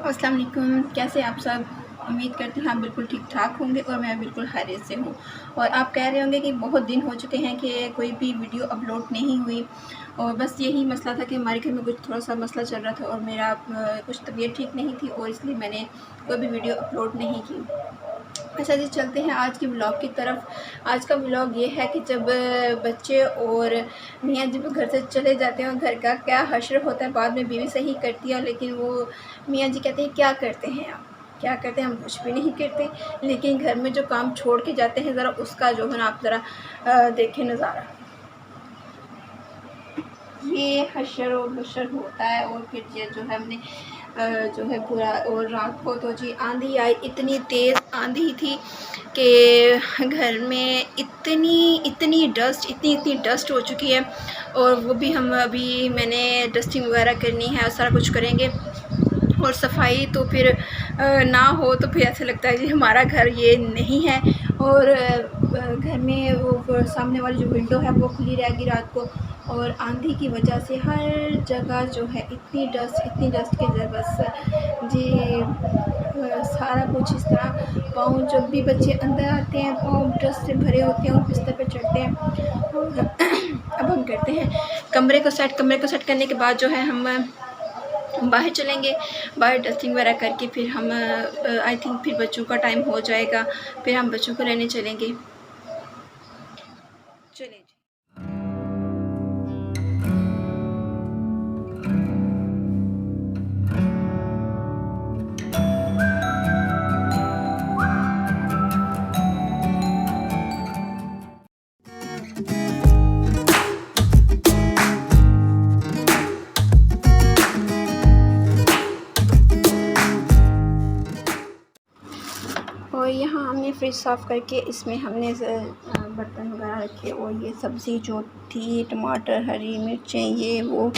अस्सलाम वालेकुम। कैसे आप सब? उम्मीद करती हूँ आप बिल्कुल ठीक ठाक होंगे और मैं बिल्कुल खैरियत से हूँ। और आप कह रहे होंगे कि बहुत दिन हो चुके हैं कि कोई भी वीडियो अपलोड नहीं हुई, और बस यही मसला था कि हमारे घर में कुछ थोड़ा सा मसला चल रहा था और मेरा कुछ तबीयत ठीक नहीं थी और इसलिए मैंने कोई भी वीडियो अपलोड नहीं की। अच्छा जी, चलते हैं आज के व्लॉग की तरफ। आज का व्लॉग ये है कि जब बच्चे और मियाँ जब घर से चले जाते हैं, घर का क्या हश्र होता है, बाद में बीवी सही करती है, लेकिन वो मियाँ जी कहते हैं क्या करते हैं आप, क्या करते हैं? हम कुछ भी नहीं करते, लेकिन घर में जो काम छोड़ के जाते हैं ज़रा उसका जो है ना आप ज़रा देखें नज़ारा। ये हशर और बशर होता है। और फिर ये जो है हमने जो है पूरा, और रात को तो जी आंधी आई, इतनी तेज़ आंधी थी कि घर में इतनी डस्ट हो चुकी है। और वो भी मैंने डस्टिंग वगैरह करनी है और सारा कुछ करेंगे। और सफाई तो फिर ना हो तो फिर ऐसा लगता है कि हमारा घर ये नहीं है। और घर में वो सामने वाली जो विंडो है वो खुली रहेगी रात को, और आंधी की वजह से हर जगह जो है इतनी डस्ट के बस जी सारा कुछ इस तरह। पाँव जब भी बच्चे अंदर आते हैं पाँव डस्ट से भरे होते हैं और बिस्तर पर चढ़ते हैं। और अब हम करते हैं कमरे को सेट करने के बाद जो है हम बाहर चलेंगे। बाहर डस्टिंग वगैरह करके फिर हम आई थिंक फिर बच्चों का टाइम हो जाएगा, फिर हम बच्चों को लेने चलेंगे। चलें। और यहाँ हमने फ्रिज साफ़ करके इसमें हमने बर्तन वगैरह रखे, और ये सब्ज़ी जो थी टमाटर, हरी मिर्चें, ये वो,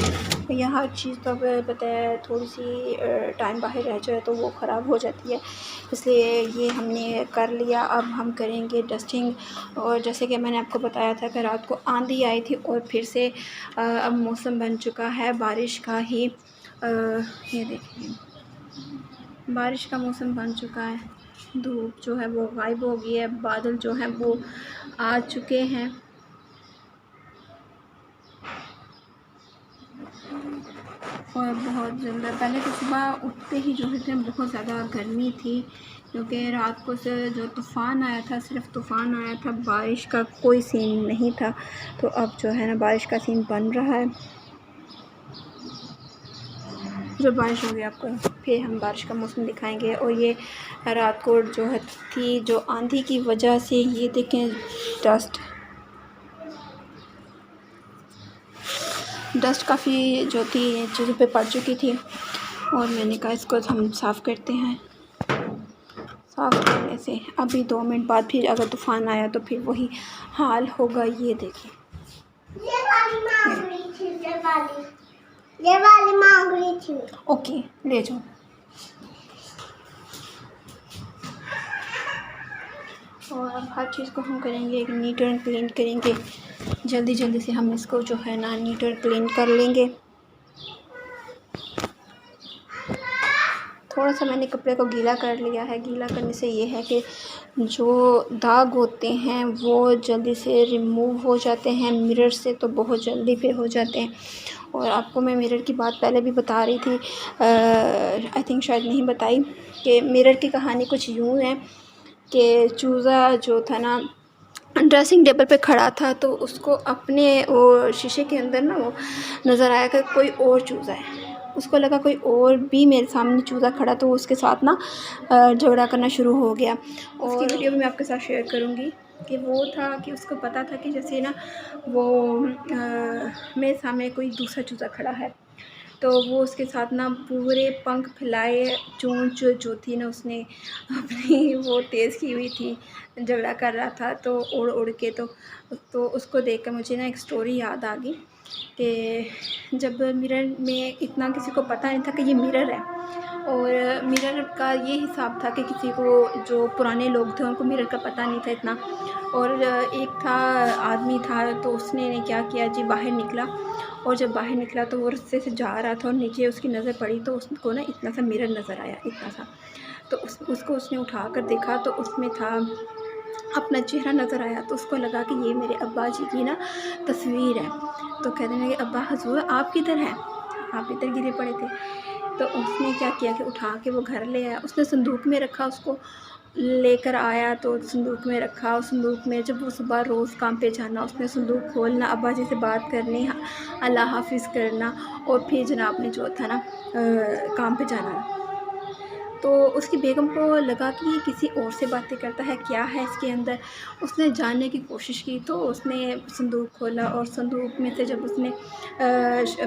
यह हर चीज़ तो अब पता है थोड़ी सी टाइम बाहर रह जाए तो वो ख़राब हो जाती है, इसलिए ये हमने कर लिया। अब हम करेंगे डस्टिंग। और जैसे कि मैंने आपको बताया था कि रात को आंधी आई थी और फिर से अब मौसम बन चुका है बारिश का ही। ये देखिए बारिश का मौसम बन चुका है, धूप जो है वो गायब हो गई है, बादल जो हैं वो आ चुके हैं। और बहुत ज़्यादा पहले तो सुबह उठते ही जो है बहुत ज़्यादा गर्मी थी, क्योंकि रात को से जो तूफ़ान आया था, सिर्फ तूफ़ान आया था, बारिश का कोई सीन नहीं था। तो अब जो है ना बारिश का सीन बन रहा है। जब बारिश होगी आपको फिर हम बारिश का मौसम दिखाएंगे। और ये रात को जो है थी, जो आंधी की वजह से ये देखें डस्ट काफ़ी जो थी चीज़ों पे पड़ चुकी थी। और मैंने कहा इसको हम साफ़ करते हैं। साफ़ करने से अभी 2 मिनट बाद फिर अगर तूफ़ान आया तो फिर वही हाल होगा। ये देखिए ये वाली मांग रही थी। ओके, ले जाओ। और अब हर चीज़ को हम करेंगे एक नीट एंड क्लीन करेंगे, जल्दी से हम इसको जो है ना नीट एंड क्लीन कर लेंगे। थोड़ा सा मैंने कपड़े को गीला कर लिया है। गीला करने से ये है कि जो दाग होते हैं वो जल्दी से रिमूव हो जाते हैं, मिरर से तो बहुत जल्दी पे हो जाते हैं। और आपको मैं मिरर की बात पहले भी बता रही थी, आई थिंक शायद नहीं बताई, कि मिरर की कहानी कुछ यूँ है कि चूज़ा जो था ना ड्रेसिंग टेबल पे खड़ा था, तो उसको अपने वो शीशे के अंदर ना वो नज़र आया कि कोई और चूज़ा है। उसको लगा कोई और भी मेरे सामने चूज़ा खड़ा, तो उसके साथ ना झगड़ा करना शुरू हो गया। और उसकी वीडियो भी मैं आपके साथ शेयर करूँगी कि वो था कि उसको पता था कि जैसे ना वो मेरे सामने कोई दूसरा चूज़ा खड़ा है, तो वो उसके साथ ना पूरे पंख फैलाए, चोंच जो थी ना उसने अपनी वो तेज़ की हुई थी, झगड़ा कर रहा था तो उड़ के। तो उसको देखकर मुझे ना एक स्टोरी याद आ गई कि जब मिरर में इतना किसी को पता नहीं था कि ये मिरर है, और मिरर का ये हिसाब था कि किसी को, जो पुराने लोग थे उनको मिरर का पता नहीं था इतना। और एक था आदमी था, तो उसने क्या किया जी, बाहर निकला और जब बाहर निकला तो वो रास्ते से जा रहा था और नीचे उसकी नज़र पड़ी तो उसको ना इतना सा मिरर नज़र आया, इतना सा। तो उसको उसने उठा कर देखा तो उसमें था अपना चेहरा नज़र आया। तो उसको लगा कि ये मेरे अब्बा जी की ना तस्वीर है। तो कहने लगे, अब्बा हज़ूर आप किधर हैं? आप इधर गिरे पड़े थे। तो उसने क्या किया कि उठा के वो घर ले आया। उसने संदूक में रखा, उसको लेकर आया तो संदूक में रखा। और संदूक में जब वो सुबह रोज़ काम पे जाना, उसने संदूक खोलना, अब्बा जी से बात करनी, अल्लाह हाफ़िज़ करना और फिर जनाब ने जो था ना काम पे जाना। तो उसकी बेगम को लगा कि ये किसी और से बातें करता है, क्या है इसके अंदर। उसने जानने की कोशिश की तो उसने संदूक खोला और संदूक में से जब उसने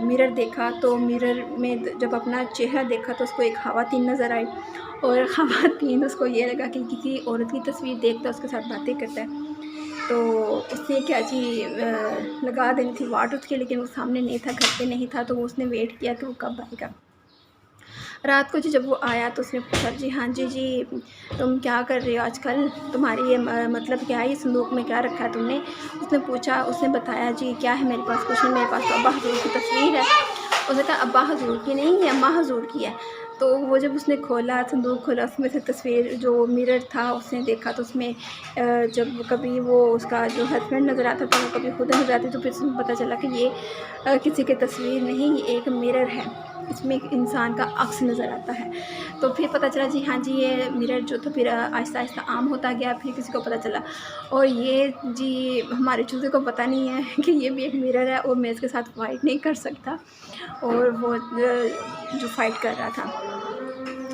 मिरर देखा तो मिरर में जब अपना चेहरा देखा तो उसको एक ख़वातीन नज़र आई। और ख़वातीन उसको ये लगा कि किसी औरत की तस्वीर देखता उसके साथ बातें करता है। तो उसने क्या जी लगा देनी थी वाट उसके, लेकिन वो सामने नहीं था, घर पे नहीं था। तो उसने वेट किया कि वो कब आएगा। रात को जी जब वो आया तो उसने पूछा, जी हाँ जी जी तुम क्या कर रहे हो आजकल, तुम्हारी ये मतलब क्या है, ये संदूक में क्या रखा है तुमने। उसने पूछा, उसने बताया, जी क्या है मेरे पास कुछ नहीं, मेरे पास तो अब्बा हज़ूर की तस्वीर है। उसने कहा अब्बा हज़ूर की नहीं, ये अम्मा हज़ूर की है। तो वो जब उसने खोला, संदूक खोला, उसमें से तस्वीर जो मिरर था उसने देखा तो उसमें जब कभी वो उसका जो हस्बैंड नज़र आता था, वो कभी खुद नज़र आती, तो फिर उसमें पता चला कि ये किसी की तस्वीर नहीं, ये एक मिरर है, इसमें एक इंसान का अक्स नज़र आता है। तो फिर पता चला, जी हाँ जी ये मिरर जो था फिर आहिस्ता आहिस्ता आम होता गया। फिर किसी को पता चला और ये जी हमारे चूज़े को पता नहीं है कि ये भी एक मिरर है और मैं इसके साथ फ़ाइट नहीं कर सकता। और वो जो फ़ाइट कर रहा था।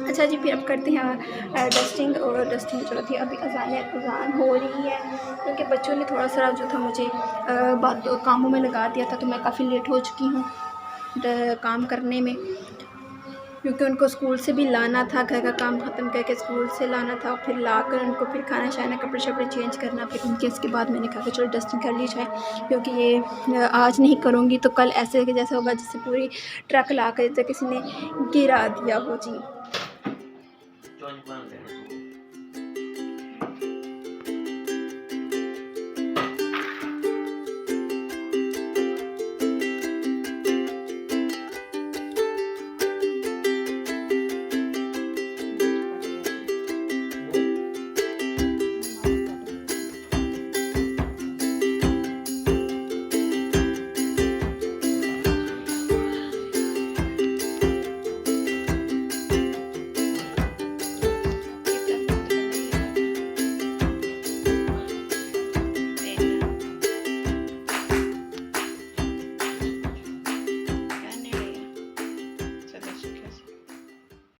अच्छा जी, फिर अब करते हैं डस्टिंग। और डस्टिंग जो थी अभी अज़ान हो रही है, क्योंकि बच्चों ने थोड़ा-सा जो था मुझे कामों में लगा दिया था, तो मैं काफ़ी लेट हो चुकी हूँ काम करने में, क्योंकि उनको स्कूल से भी लाना था, घर का काम ख़त्म करके स्कूल से लाना था, फिर लाकर उनको फिर खाना-शाना, कपड़े-शपड़े चेंज करना। फिर उनके इसके बाद मैंने कहा कि चलो डस्टिंग कर ली जाए, क्योंकि ये आज नहीं करूँगी तो कल ऐसे कि जैसे होगा जैसे पूरी ट्रक ला कर जैसे किसी ने गिरा दिया हो जी।